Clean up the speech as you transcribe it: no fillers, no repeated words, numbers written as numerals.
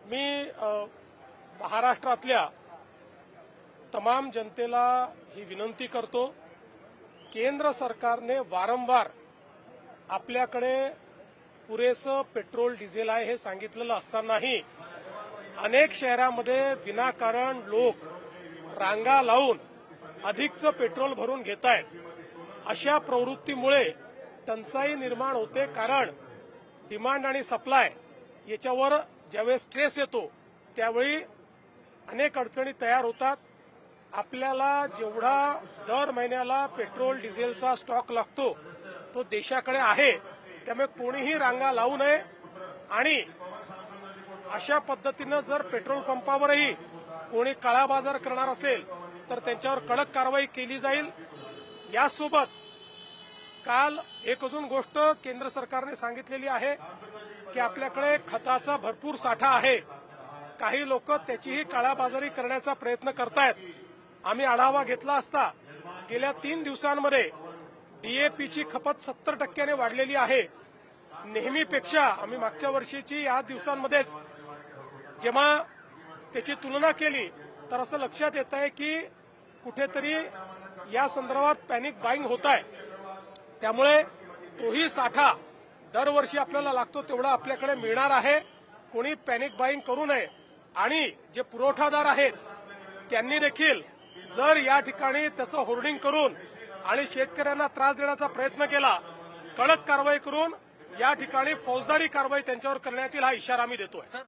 मी महाराष्ट्रातल्या तमाम जनतेला ही विनंती करतो, केंद्र सरकारने वारंवार आपल्याकडे पुरेसं पेट्रोल डिझेल आहे हे सांगितलेलं असतानाही अनेक शहरांमध्ये विनाकारण लोक रांगा लावून अधिकचं पेट्रोल भरून घेत आहेत। अशा प्रवृत्तीमुळे टंचाई निर्माण होते, कारण डिमांड आणि सप्लाय याच्यावर ज्यावेळेस स्ट्रेस येतो त्यावेळी अनेक अडचणी तयार होतात। आपल्याला जेवढा दर महिन्याला पेट्रोल डिझेलचा स्टॉक लागतो तो देशाकडे आहे, त्यामुळे कोणीही रांगा लावू नये आणि अशा पद्धतीनं जर पेट्रोल पंपावरही कोणी काळा बाजार करणार असेल तर त्यांच्यावर कडक कारवाई केली जाईल। यासोबत काल एक अजून गोष्ट केंद्र सरकारने सांगितलेली आहे की आपल्याकडे खताचा भरपूर साठा आहे, काही लोक त्याचीही काळाबाजारी करण्याचा प्रयत्न करतायत। आम्ही आढावा घेतला असता गेल्या 3 दिवसांमध्ये डीएपीची खपत 70% वाढलेली आहे। नेहमीपेक्षा आम्ही मागच्या वर्षीची या दिवसांमध्येच जेव्हा त्याची तुलना केली तर असं लक्षात येत आहे की कुठेतरी या संदर्भात पॅनिक बाईंग होत आहे। त्यामुळे तोही साठा दरवर्षी आपल्याला लागतो तेवढा आपल्याकडे मिळणार आहे। कोणी पॅनिक बाईंग करू नये आणि जे पुरवठादार आहेत त्यांनी देखील जर या ठिकाणी त्याचं होर्डिंग करून आणि शेतकऱ्यांना त्रास देण्याचा प्रयत्न केला, कडक कारवाई करून या ठिकाणी फौजदारी कारवाई त्यांच्यावर करण्यात येईल, हा इशारा आम्ही देतोय।